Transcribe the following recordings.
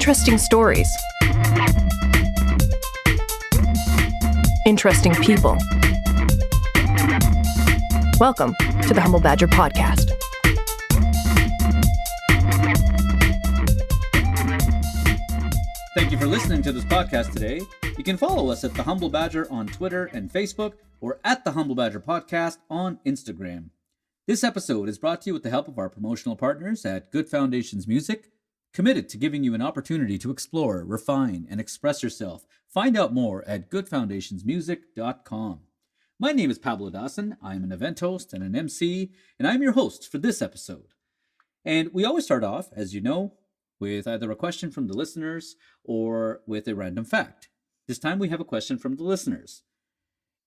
Interesting stories. Interesting people. Welcome to the Humble Badger Podcast. Thank you for listening to this podcast today. You can follow us at The Humble Badger on Twitter and Facebook, or at The Humble Badger Podcast on Instagram. This episode is brought to you with the help of our promotional partners at Good Foundations Music, committed to giving you an opportunity to explore, refine, and express yourself. Find out more at goodfoundationsmusic.com. My name is Pablo Dawson. I'm an event host and an MC, and I'm your host for this episode. And we always start off, as you know, with either a question from the listeners or with a random fact. This time we have a question from the listeners.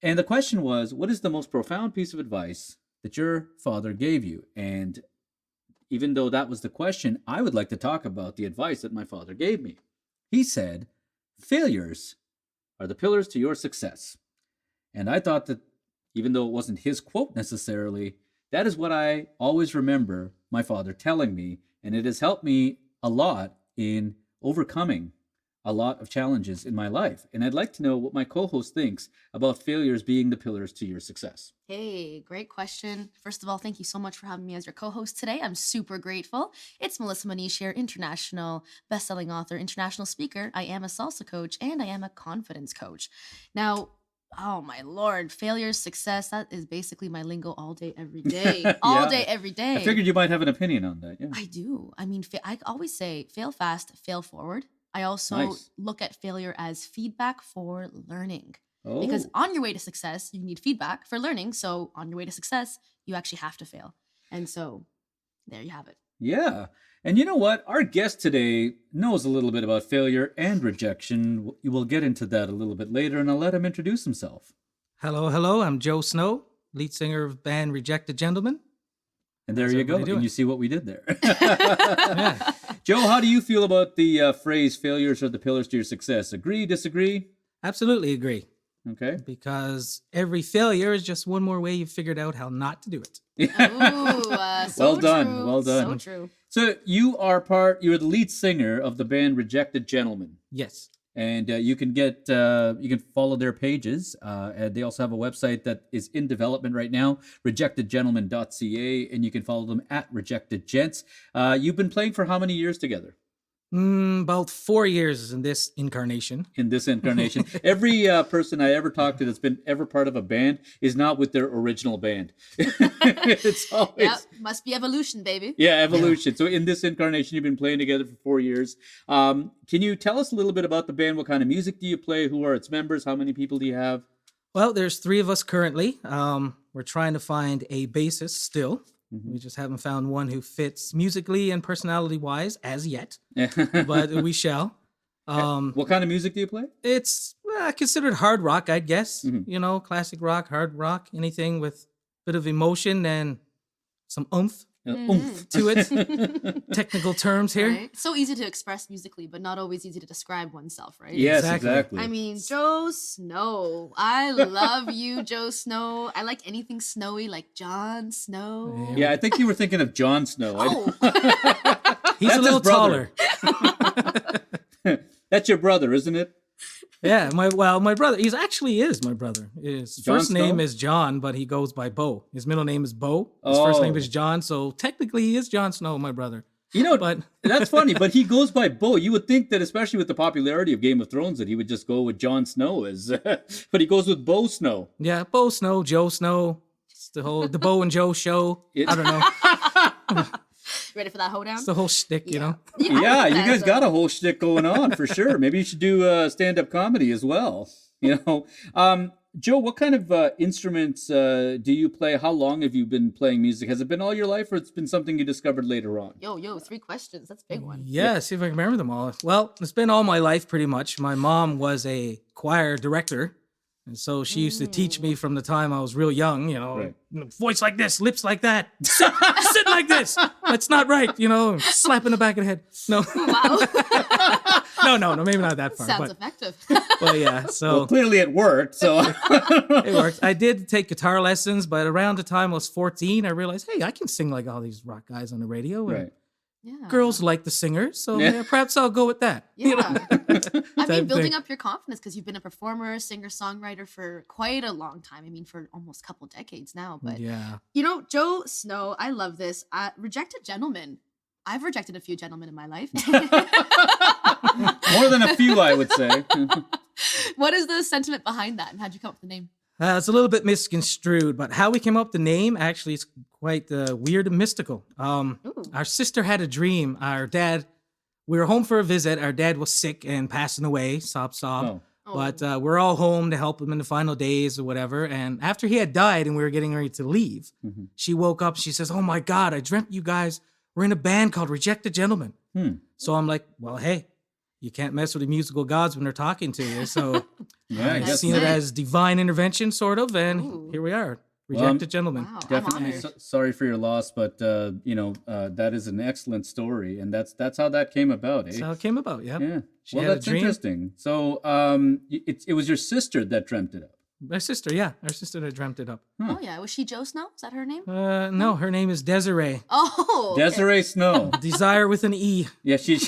And the question was, what is the most profound piece of advice that your father gave you? And even though that was the question, I would like to talk about the advice that my father gave me. He said, failures are the pillars to your success. And I thought that even though it wasn't his quote necessarily, that is what I always remember my father telling me. And it has helped me a lot in overcoming a lot of challenges in my life. And I'd like to know what my co-host thinks about failures being the pillars to your success. Hey, great question. First of all, thank you so much for having me as your co-host today. I'm super grateful. It's Melissa Manish here, international best-selling author, international speaker. I am a salsa coach, and I am a confidence coach. Now, oh my Lord, failure, success, that is basically my lingo all day, every day. All day, every day. I figured you might have an opinion on that. Yeah. I do. I mean, I always say fail fast, fail forward. I also look at failure as feedback for learning. Because on your way to success, you need feedback for learning. So on your way to success, you actually have to fail. And so there you have it. Yeah. And you know what? Our guest today knows a little bit about failure and rejection. We'll get into that a little bit later, and I'll let him introduce himself. Hello. I'm Joe Snow, lead singer of band Rejected Gentlemen. And there you go. And you see what we did there. Yeah. Joe, how do you feel about the phrase, failures are the pillars to your success? Agree, disagree? Absolutely agree. Okay. Because every failure is just one more way you've figured out how not to do it. So well done. true. Well done. So true. So you're the lead singer of the band Rejected Gentlemen. Yes. And you can follow their pages. And they also have a website that is in development right now, rejectedgentlemen.ca, and you can follow them at Rejected Gents. You've been playing for how many years together? About 4 years in this incarnation. Every person I ever talked to that's been ever part of a band is not with their original band. It's always... Yep, must be evolution, baby. Yeah, evolution. Yeah. So in this incarnation, you've been playing together for 4 years. Can you tell us a little bit about the band? What kind of music do you play? Who are its members? How many people do you have? Well, there's 3 of us currently. We're trying to find a bassist still. We just haven't found one who fits musically and personality-wise as yet, but we shall. What kind of music do you play? It's considered hard rock, I guess. Mm-hmm. You know, classic rock, hard rock, anything with a bit of emotion and some oomph to it. Technical terms here. Right. So easy to express musically, but not always easy to describe oneself, right? Yes, exactly. I mean, Joe Snow. I love you, Joe Snow. I like anything snowy, like Jon Snow. Yeah, I think you were thinking of Jon Snow. Oh. He's a little taller. That's your brother, isn't it? Yeah, my brother. He actually is my brother. His first name is John, but he goes by Bo. His middle name is Bo. His first name is John, so technically he is Jon Snow, my brother. You know, but that's funny, but he goes by Bo. You would think that, especially with the popularity of Game of Thrones, that he would just go with Jon Snow but he goes with Bo Snow. Yeah, Bo Snow, Joe Snow. It's the Bo and Joe show. I don't know. Ready for that hoedown? It's the whole shtick, you know? Yeah, you guys got a whole shtick going on for sure. Maybe you should do stand-up comedy as well. You know, Joe, what kind of instruments do you play? How long have you been playing music? Has it been all your life, or it's been something you discovered later on? Yo, 3 questions. That's a big one. Yeah, see if I can remember them all. Well, it's been all my life pretty much. My mom was a choir director. And so she used to teach me from the time I was real young, you know, voice like this, lips like that, sit like this. That's not right, you know, slap in the back of the head. No. Wow. No, maybe not that far. Sounds effective. Well, yeah, so. Well, clearly it worked, so. It worked. I did take guitar lessons, but around the time I was 14, I realized, hey, I can sing like all these rock guys on the radio. And Yeah. girls like the singer, so Yeah. perhaps I'll go with that. Yeah. I mean, Type building thing. up your confidence because you've been a performer, singer, songwriter for quite a long time. I mean, for almost a couple decades now. But Yeah. Joe Snow, I love this. Rejected gentleman. I've rejected a few gentlemen in my life. More than a few, I would say. What is the sentiment behind that, and how'd you come up with the name? It's a little bit misconstrued, but how we came up with the name actually is quite weird and mystical. Ooh. Our sister had a dream. Our dad, we were home for a visit. Our dad was sick and passing away, sob. Oh. But we're all home to help him in the final days or whatever. And after he had died and we were getting ready to leave, she woke up. She says, "Oh my God, I dreamt you guys were in a band called Rejected Gentlemen." So I'm like, well, hey, you can't mess with the musical gods when they're talking to you. So Yeah, I I've guess seen it so. as divine intervention, sort of. And Ooh. here we are, Rejected Gentlemen. Wow, I'm Definitely honored. sorry for your loss, but that is an excellent story, and that's how that came about. That's Eh? how it came about. Yeah. Yeah. She Well, had a that's dream. interesting. So, it was your sister that dreamt it up. My sister, yeah. Our sister that dreamt it up. Oh yeah, was she Joe Snow? Is that her name? No, her name is Desiree. Oh, okay. Desiree Snow. Desire with an E. Yeah, she.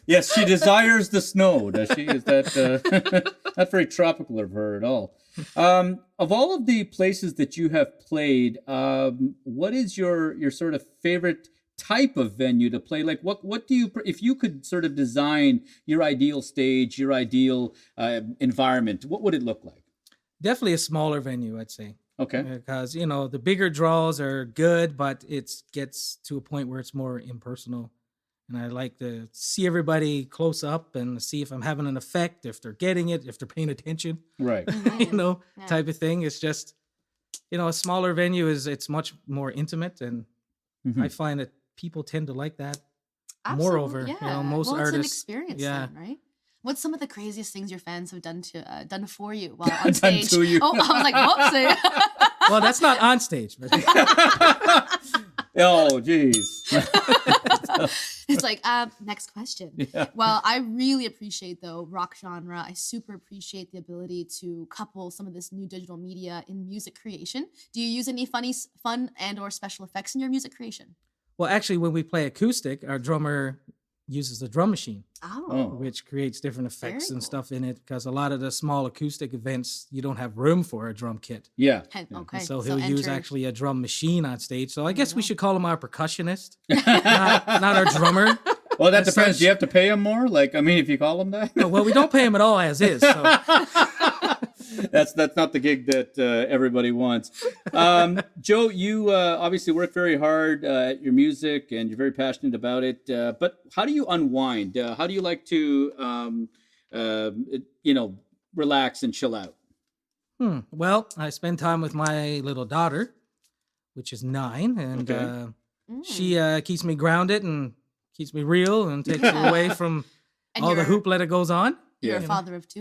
Yes, she desires the snow. Does she? Is that not very tropical of her at all? Of all of the places that you have played, what is your sort of favorite type of venue to play? Like, what do you, if you could sort of design your ideal stage, your ideal environment, what would it look like? Definitely a smaller venue, I'd say. Okay. Because, the bigger draws are good, but it gets to a point where it's more impersonal. And I like to see everybody close up and see if I'm having an effect, if they're getting it, if they're paying attention, Right. Yeah. type of thing. It's just, a smaller venue it's much more intimate. And I find that people tend to like that. Moreover, yeah. most It's an artists, experience, yeah. then, right? What's some of the craziest things your fans have done for you while on Done stage? to you. Oh, I was like, whoopsie. Well, that's not on stage. But Oh, geez. It's like, next question. Yeah. Well, I really appreciate, though, rock genre. I super appreciate the ability to couple some of this new digital media in music creation. Do you use any fun and or special effects in your music creation? Well, actually, when we play acoustic, our drummer uses a drum machine, Oh. which creates different effects Very and cool. stuff in it. Because a lot of the small acoustic events, you don't have room for a drum kit. Yeah. Okay. So he'll use enter- actually a drum machine on stage. So I guess we go. should call him our percussionist, not our drummer. Well, that As depends. such- Do you have to pay him more? Like, I mean, if you call him that? Well, we don't pay him at all as is. So. That's not the gig that everybody wants. Joe, you obviously work very hard at your music, and you're very passionate about it. But how do you unwind? How do you like to, relax and chill out? Well, I spend time with my little daughter, which is 9, and Okay. she keeps me grounded and keeps me real and takes me away from And all the you're- hoopla that goes on. You're a Yeah. father of 2?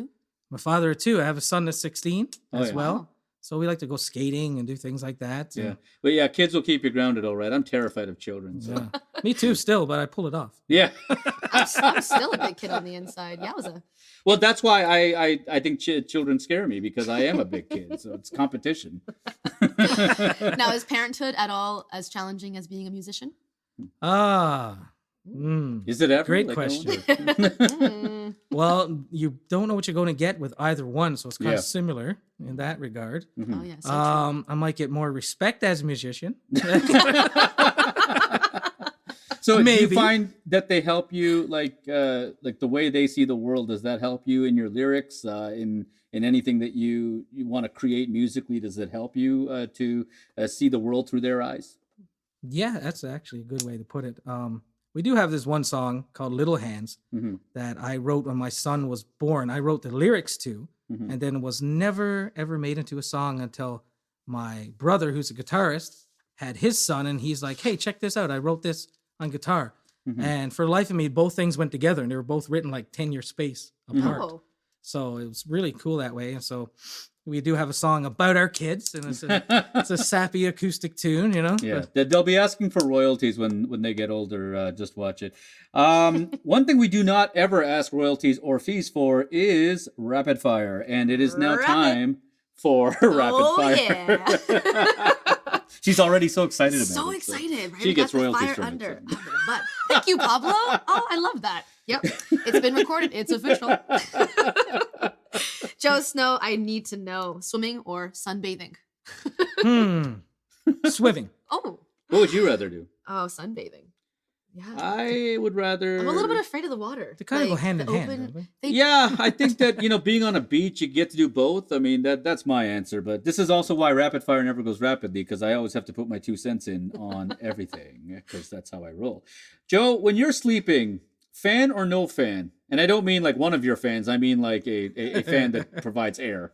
I'm a father of 2. I have a son that's 16 Oh, as yeah. well. Wow. So we like to go skating and do things like that. Yeah. And, But yeah, kids will keep you grounded, all right. I'm terrified of children. So. yeah. Me too, still, but I pull it off. Yeah. I'm still a big kid on the inside. Yowza. Well, that's why I think children scare me, because I am a big kid. So it's competition. Now, is parenthood at all as challenging as being a musician? Is it ever? Great Like, question. Mm. Well, you don't know what you're going to get with either one, so it's kind Yeah. of similar in that regard. Oh, yeah. So true. I might get more respect as a musician. So do you Maybe. find that they help you, like the way they see the world? Does that help you in your lyrics, in anything that you want to create musically? Does it help you to see the world through their eyes? Yeah, that's actually a good way to put it. We do have this one song called Little Hands that I wrote when my son was born. I wrote the lyrics to, and then it was never, ever made into a song until my brother, who's a guitarist, had his son, and he's like, hey, check this out. I wrote this on guitar. And for the life of me, both things went together, and they were both written like 10-year space apart. Oh. So it was really cool that way. And so we do have a song about our kids, and it's a sappy acoustic tune, Yeah, they'll be asking for royalties when they get older. Just watch it. One thing we do not ever ask royalties or fees for is rapid fire, and it is now Rapid- time for rapid fire. Yeah. She's already so excited about it. So excited. Right? She We gets got the royalties fire from under. it. Under the butt. Thank you, Pablo. Oh, I love that. Yep. It's been recorded. It's official. Joe Snow, I need to know, swimming or sunbathing? Swimming. Oh. What would you rather do? Oh, sunbathing. Yeah. I would rather... I'm a little bit afraid of the water. They kind of go hand in the hand. open- Don't they? Yeah, I think that, being on a beach, you get to do both. I mean, that's my answer. But this is also why rapid fire never goes rapidly, because I always have to put my 2 cents in on everything, because that's how I roll. Joe, when you're sleeping, fan or no fan? And I don't mean like one of your fans. I mean like a fan that provides air.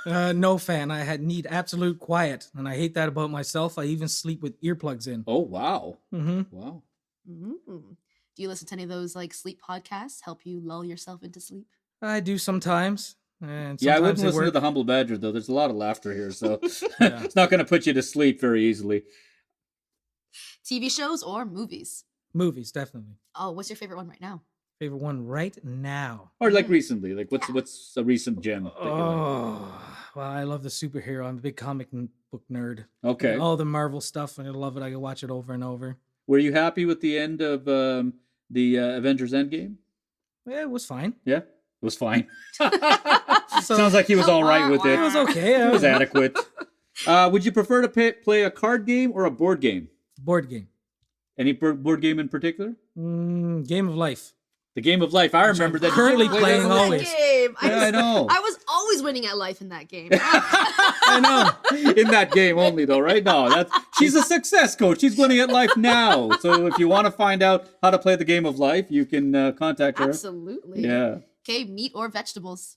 No fan. I need absolute quiet, and I hate that about myself. I even sleep with earplugs in. Oh, wow. Mm-hmm. Wow. Do you listen to any of those like sleep podcasts? Help you lull yourself into sleep? I do sometimes. And Yeah, I sometimes wouldn't they listen to work. the Humble Badger, though. There's a lot of laughter here, so it's not going to put you to sleep very easily. TV shows or movies? Movies, definitely. Oh, what's your favorite one right now? Favorite one right now. Or like recently. Like what's a recent gem? That you like? Oh, well, I love the superhero. I'm a big comic book nerd. Okay. All the Marvel stuff, and I love it. I can watch it over and over. Were you happy with the end of the Avengers Endgame? Yeah, it was fine. Yeah, it was fine. Sounds like he was all right with it. It was okay. It was adequate. Would you prefer to play a card game or a board game? Board game. Any board game in particular? Game of Life. The Game of Life. I remember that. currently you played playing that always. Game. Yeah, I know. I was always winning at life in that game. I know. In that game only, though, right? No, she's a success coach. She's winning at life now. So if you want to find out how to play the Game of Life, you can contact her. Absolutely. Yeah. Okay, meat or vegetables?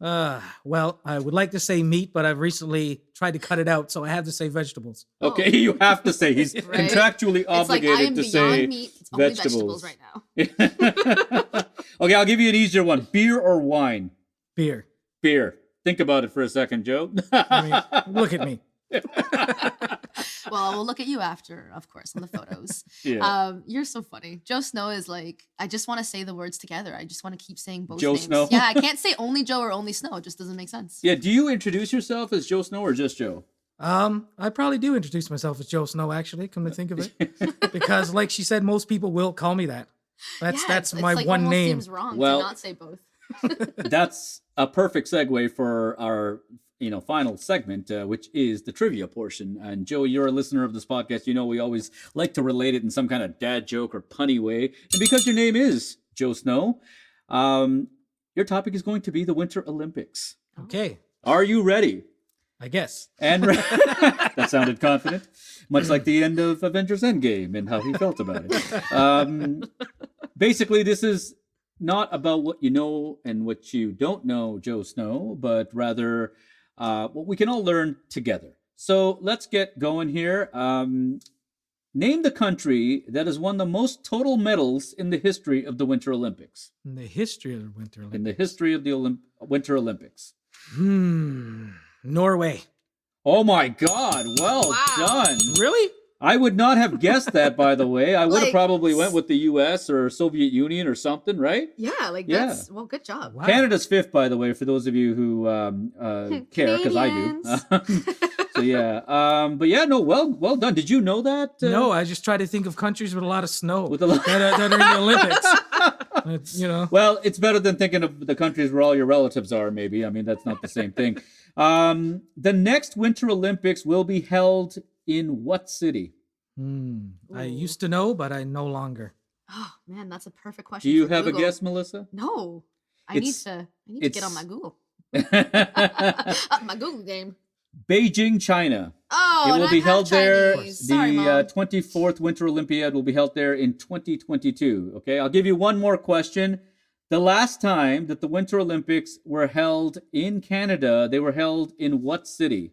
Well, I would like to say meat, but I've recently tried to cut it out, so I have to say vegetables. Okay, you have to say he's Right. contractually It's like I obligated am to beyond say meat. It's only vegetables. vegetables right now. Okay, I'll give you an easier one. Beer or wine? Beer. Beer. Think about it for a second, Joe. I mean, look at me. Well, we'll look at you after, of course, on the photos. Yeah. You're so funny. Joe Snow is like, I just want to say the words together. I just want to keep saying both Joe names. Snow? Yeah, I can't say only Joe or only Snow. It just doesn't make sense. Yeah, do you introduce yourself as Joe Snow or just Joe? I probably do introduce myself as Joe Snow, actually, come to think of it. Because like she said, most people will call me that. That's Yeah, that's it's my like one almost name. seems wrong Well- to not say both. That's a perfect segue for our final segment, which is the trivia portion. And Joe, you're a listener of this podcast. You know we always like to relate it in some kind of dad joke or punny way. And because your name is Joe Snow, your topic is going to be the Winter Olympics. Okay, Are you ready? I guess. And that sounded confident, much like the end of Avengers Endgame and how he felt about it. Basically, this is not about what you know and what you don't know, Joe Snow, but rather what we can all learn together. So let's get going here. Name the country that has won the most total medals in the history of the Winter Olympics. In the history of the Winter In Olympics. the history of the Winter Olympics. Norway. Oh my God! Well Wow. done. Really? I would not have guessed that, by the way. I would have Like- probably went with the U.S. or Soviet Union or something, right? Yeah, like Yeah. that's, well, good job. Wow. Canada's fifth, by the way, for those of you who care, because I do. So yeah, but yeah, no, well done. Did you know that? No, I just try to think of countries with a lot of snow With a lot- that are in the Olympics. Well, it's better than thinking of the countries where all your relatives are, maybe. I mean, that's not the same thing. The next Winter Olympics will be held in what city? I used to know, but I no longer. Oh man, that's a perfect question. Do you for have Google. a guess, Melissa? No, I It's- need to get on my Google. My Google game. Beijing, China. Oh, It and will I'm be half held there. Chinese. Sorry, The Mom. 24th Winter Olympiad will be held there in 2022. Okay, I'll give you one more question. The last time that the Winter Olympics were held in Canada, they were held in what city?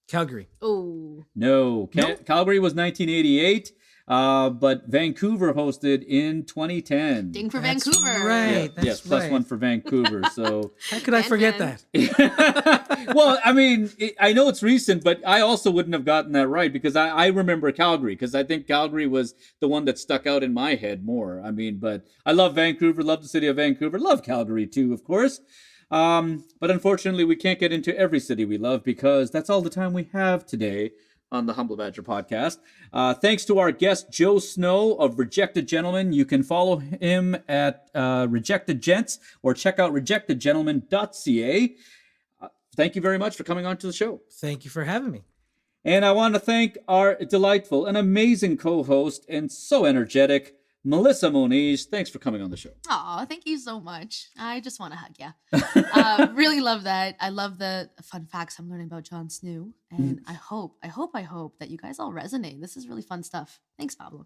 Calgary. Oh, No, No? Calgary was 1988, but Vancouver hosted in 2010. ding for That's Vancouver. right. Yes, That's plus right. one for Vancouver. So, How could I forget And- that? well, I mean, I know it's recent, but I also wouldn't have gotten that right because I remember Calgary because I think Calgary was the one that stuck out in my head more. I mean, but I love Vancouver, love the city of Vancouver, love Calgary too, of course. But unfortunately, we can't get into every city we love because that's all the time we have today on the Humble Badger podcast. Thanks to our guest, Joe Snow of Rejected Gentlemen. You can follow him at Rejected Gents or check out rejectedgentlemen.ca. Thank you very much for coming on to the show. Thank you for having me. And I want to thank our delightful and amazing co-host and so energetic, Melissa Moniz. Thanks for coming on the show. Aw, thank you so much. I just want to hug you. Really love that. I love the fun facts I'm learning about Jon Snow. And I hope that you guys all resonate. This is really fun stuff. Thanks, Pablo.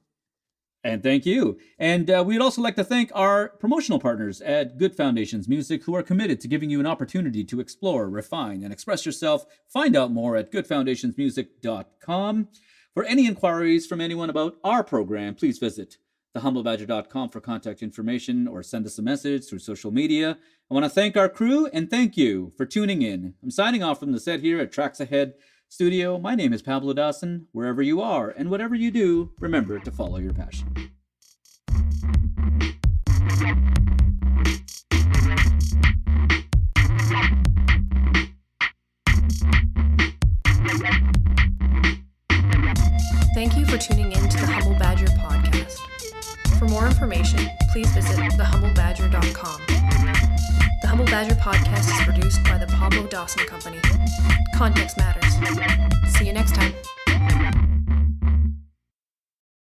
And thank you. And we'd also like to thank our promotional partners at Good Foundations Music, who are committed to giving you an opportunity to explore, refine, and express yourself. Find out more at goodfoundationsmusic.com. For any inquiries from anyone about our program, please visit thehumblebadger.com for contact information or send us a message through social media. I want to thank our crew and thank you for tuning in. I'm signing off from the set here at Trax Ahead Studio. My name is Pablo Dawson. Wherever you are and whatever you do, remember to follow your passion. Thank you for tuning in to the Humble Badger podcast. For more information, please visit thehumblebadger.com. The Humble Badger podcast is produced by the Pablo Dawson Company. Context matters. See you next time.